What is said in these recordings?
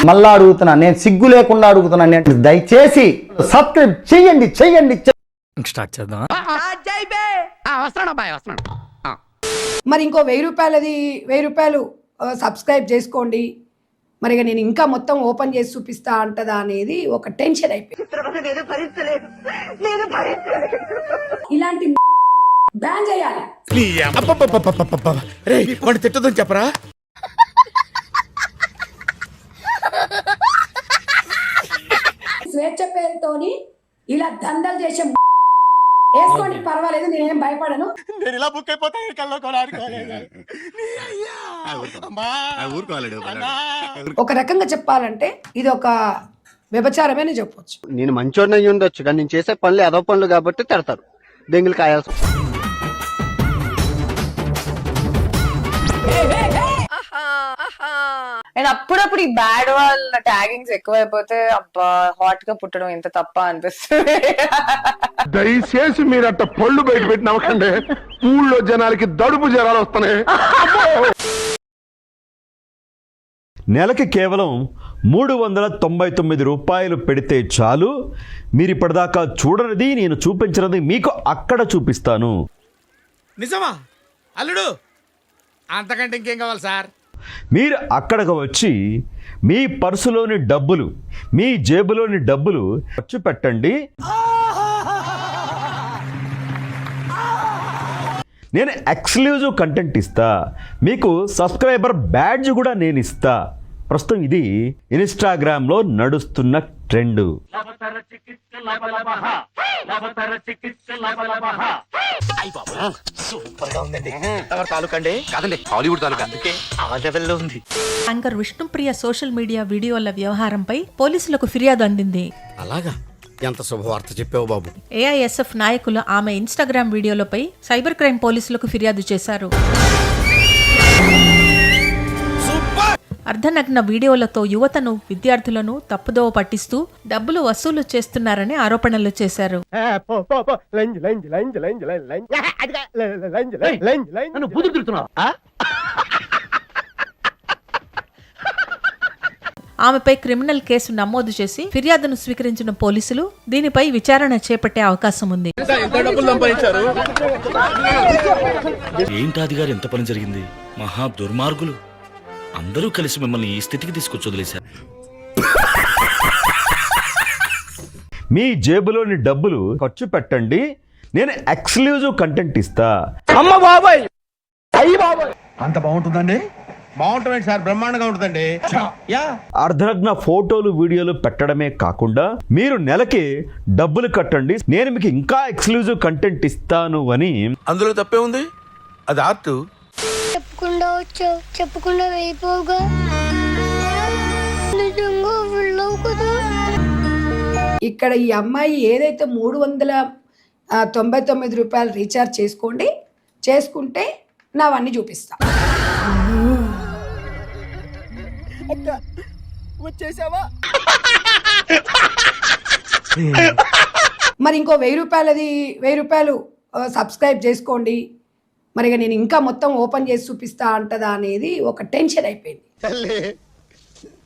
మళ్ళా అడుగుతున్నా, నేను సిగ్గు లేకుండా అడుగుతున్నా, నేను దయచేసి సబ్స్క్రైబ్ చెయ్యండి చెయ్యండి. స్టార్ట్ చేద్దాం. మరి ఇంకో 1000 రూపాయలు సబ్స్క్రైబ్ చేసుకోండి. మరి ఇక నేను ఇంకా మొత్తం ఓపెన్ చేసి చూపిస్తా అంటదా అనేది ఒక టెన్షన్ అయిపోయింది. ఇలాంటి బ్యాన్ చేయాలి. తిట్టదని చెప్పరా? స్వేచ్ఛ పేరుతోని ఇలా దందలు చేసే వేసుకోండి, పర్వాలేదు, నేనేం భయపడను. నేను ఇలా బుక్ అయిపోతా ఒక రకంగా చెప్పాలంటే ఇది ఒక వ్యభిచారమే అని చెప్పొచ్చు. నేను మంచోడిని అయ్యి ఉండొచ్చు, కానీ నేను చేసే పనులు అదో పనులు కాబట్టి తిడతారు. దెంగులు కాయాల్సి అండ్ అప్పుడప్పుడు ఈ బ్యాడ్ వాళ్ళ ట్యాగింగ్స్ ఎక్కువైపోతే అబ్బా హాట్ గా పుట్టడం ఎంత తప్ప అనిపిస్తుంది. దయచేసి మీరు అట్ట పళ్ళు బయట పెట్టి నవ్వకండి, ఊళ్ళో జనాలకి దడుపు జ్వరాలు వస్తున్నాయి. నెలకి కేవలం 399 రూపాయలు పెడితే చాలు, మీరు ఇప్పటిదాకా చూడనిది నేను చూపించినది మీకు అక్కడ చూపిస్తాను. నిజమా అల్లుడు? అంతకంటే ఇంకేం కావాలి సార్? మీరు అక్కడికి వచ్చి మీ పర్సులోని డబ్బులు, మీ జేబులోని డబ్బులు ఖర్చు పెట్టండి. నేను ఎక్స్క్లూజివ్ కంటెంట్ ఇస్తా, మీకు సబ్స్క్రైబర్ బ్యాడ్జ్ కూడా నేను ఇస్తా. ప్రస్తుతం ఇది ఇన్స్టాగ్రామ్లో నడుస్తున్న trend. Anchor Vishnupriya social media వీడియోల వ్యవహారంపై పోలీసులకు ఫిర్యాదు అందింది. అలాగా? ఎంత శుభవార్త చెప్పావు బాబు. ఏఐఎస్ఎఫ్ నాయకులు ఆమె ఇన్స్టాగ్రామ్ వీడియోలపై సైబర్ క్రైమ్ పోలీసులకు ఫిర్యాదు చేశారు. అర్ధనగ్న వీడియోలతో యువతను, విద్యార్థులను తప్పుదోవ పట్టిస్తూ డబ్బులు వసూలు చేస్తున్నారని ఆరోపణలు చేశారు. ఆమెపై క్రిమినల్ కేసు నమోదు చేసి ఫిర్యాదును స్వీకరించిన పోలీసులు దీనిపై విచారణ చేపట్టే అవకాశం ఉంది. ఏంటాది గారు, ఎంత పని జరిగింది? మహా దుర్మార్గులు అందరూ కలిసి మిమ్మల్ని ఈ స్థితికి తీసుకొచ్చి వదిలేశారు. మీ జేబులోని డబ్బులు ఖర్చు పెట్టండి, నేను ఎక్స్క్లూజివ్ కంటెంట్ ఇస్తా. అమ్మ బాబాయ్, అయ్యి బాబాయ్, అంత బాగుంటుందండి? బాగుంటుంది సార్, బ్రహ్మాండంగా ఉంటుందండి. అర్ధనగ్న ఫోటోలు, వీడియోలు పెట్టడమే కాకుండా మీరు నెలకి డబ్బులు కట్టండి, నేను మీకు ఇంకా ఎక్స్క్లూజివ్ కంటెంట్ ఇస్తాను అని. అందులో తప్పే ఉంది, అది ఆర్ట్. చెప్పకుండా వచ్చావు, చెప్పకుండా వెళ్ళిపోగా. ఇక్కడ ఈ అమ్మాయి ఏదైతే 399 రూపాయలు రీఛార్జ్ చేసుకుంటే నావన్నీ చూపిస్తా. మరి ఇంకో 1000 రూపాయలు సబ్స్క్రైబ్ చేసుకోండి. మరి ఇక నేను ఇంకా మొత్తం ఓపెన్ చేసి చూపిస్తా అంటదా అనేది ఒక టెన్షన్ అయిపోయింది. తల్లి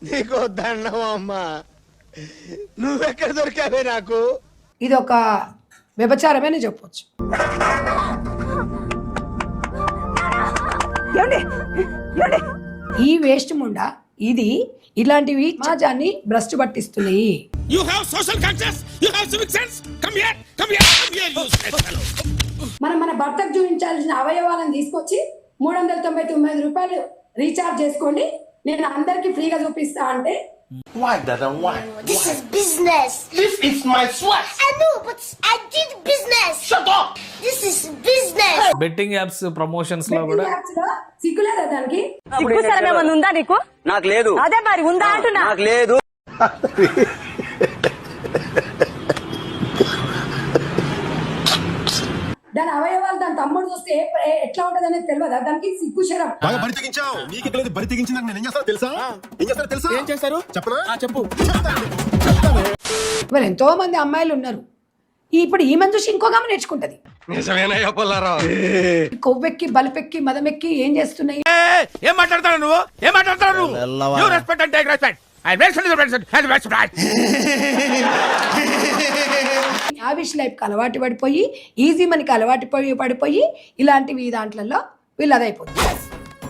నీకు దండం అమ్మా, నువ్వెక్కడ దొరికావే నాకు? ఇది ఒక వ్యభిచారమే అని చెప్పొచ్చు. ఈ వేస్ట్ ముండా ఇది ఇలాంటివి సమాజాన్ని భ్రష్టు పట్టిస్తున్నాయి. మనం మన భర్తకు చూపించాల్సిన అవయవాలను తీసుకొచ్చి 399 రూపాయలు రీఛార్జ్ చేసుకోండి, నేను అందరికి ఫ్రీగా చూపిస్తా అంటే Why, Dada, why? This is business. This is my sweat. I know, but I did business. Shut up. This is business. Betting apps promotions లో కూడా సిగ్గులేదా దానికి? ఉందా నీకు? నాకు లేదు. అదే మరి ఉందా అంటున్నా. నాకు లేదు. దాని అవయవాలు దాని తమ్ముడు చూస్తే ఎట్లా ఉంటది అనేది తెలియదా? దానికి సిగ్గు శరం. మరి ఎంతో మంది అమ్మాయిలు ఉన్నారు, ఇప్పుడు ఈమెను చూసి ఇంకో ఆమె నేర్చుకుంటది. నిజమేనయ్యా పుల్లారావు. కొవ్వెక్కి బలిపెక్కి మదమెక్కి ఏం చేస్తున్నాయి? ఏం మాట్లాడతాడు నువ్వు? ఏం మాట్లాడతాడు నువ్వు? You respect and take respect. I respect the respect and respect. Lavish లైఫ్కి అలవాటు పడిపోయి ఈజీ మనకి అలవాటు పడిపోయి ఇలాంటివి దాంట్లలో వీళ్ళు అదైపోతుంది.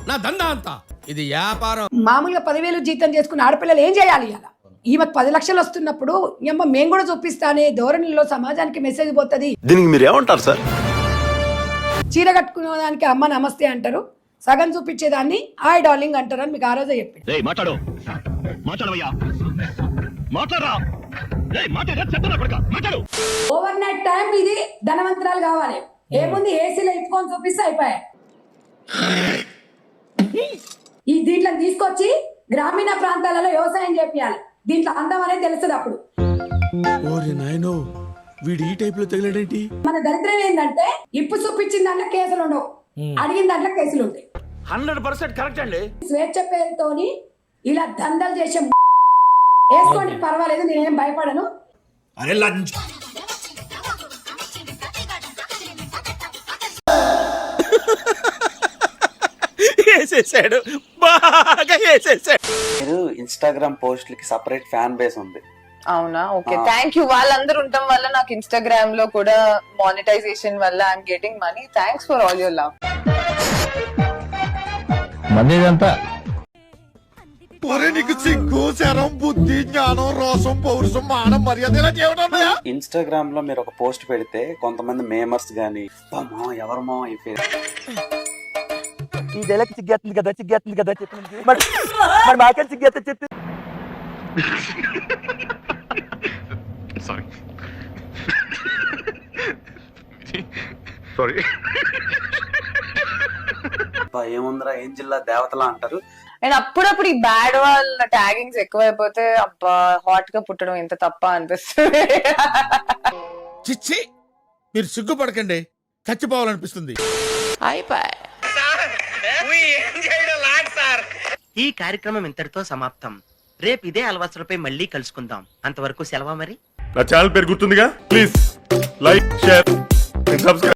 నా దందా అంతా ఇది వ్యాపారం. మామూలుగా 10,000 జీతం చేసుకున్న ఆడపిల్లలు ఏం చేయాలి? అలా ఈమెకు 10 లక్షలు వస్తున్నప్పుడు ఏమో మేము కూడా చూపిస్తానే ధోరణిలో సమాజానికి మెసేజ్ పోతుంది. దీనికి మీరు ఏమంటారు సార్? చీర కట్టుకునే దానికి అమ్మ నమస్తే అంటారు, సగం చూపించేదాన్ని హాయ్ డార్లింగ్ అంటారు అని మీకు ఆ రోజే చెప్పింది. ఓవర్ నైట్ టైం ఇది ధనవంతరాలు కావాలి. ఏముంది ఏసీలో ఇప్పుకొని చూపిస్తే అయిపోయాయి. ఈ దీంట్లో తీసుకొచ్చి గ్రామీణ ప్రాంతాలలో వ్యవసాయం చేపియాలి. దీంట్లో అందం అనేది తెలుస్తుంది. అప్పుడు ఓరి నాయనో వీడు ఈ టైప్ లో తగిలాడేంటి? మన దరిద్రం ఏంటంటే ఇప్పు చూపించిన దాంట్లో కేసులు ఉండవు, అడిగిన దాంట్లో కేసులు ఉంటాయి. 100% కరెక్ట్ అండి. స్వేచ్ఛ పేరుతోని ఇలా దందలు చేసే వేసుకోండి, పర్వాలేదు, నేనేం భయపడను. అరే లంచ్ వేసేసాడు, బాగా వేసేసాడు. మీరు ఇన్స్టాగ్రామ్ పోస్ట్లకి సపరేట్ ఫ్యాన్ బేస్ ఉంది. అవునా? Okay, thank you. వాళ్ళందరూ ఉండటం వల్ల నాకు ఇన్స్టాగ్రామ్ లో కూడా మానిటైజేషన్ వల్ల I'm getting money. Thanks for all your love. నీకు సిగ్గు, శరం, బుద్ధి, జ్ఞానం, రోసం, పౌరుషం, మానం, మర్యాద ఇలా చేయడం. ఇన్స్టాగ్రామ్ లో మీరు ఒక పోస్ట్ పెడితే కొంతమంది మేమర్స్ గానీ ఎవరమో అయిపోయారు. ఈ డైలాగ్ సిగ్గేస్తుంది కదా చెప్పింది మరి మాకే సిగ్గేస్తే చెప్పి సారీ ఏముందిరా ఏం జిల్లా దేవతలా అంటారు. అండ్ అప్పుడప్పుడు ఈ బ్యాడ్ వాళ్ళ ట్యాగింగ్స్ ఎక్కువైపోతే అబ్బా హాట్ గా పుట్టడం ఎంత తప్ప అనిపిస్తుంది. చిచ్చి మీరు సిగ్గుపడకండి, చచ్చిపోవాలనిపిస్తుంది. ఈ కార్యక్రమం ఇంతటితో సమాప్తం. రేపు ఇదే అలవాసులపై మళ్ళీ కలుసుకుందాం. అంతవరకు సెలవా మరి. నా ఛానల్ పేరు గుర్తుందిగా, ప్లీజ్ లైక్, షేర్, సబ్స్క్రైబ్.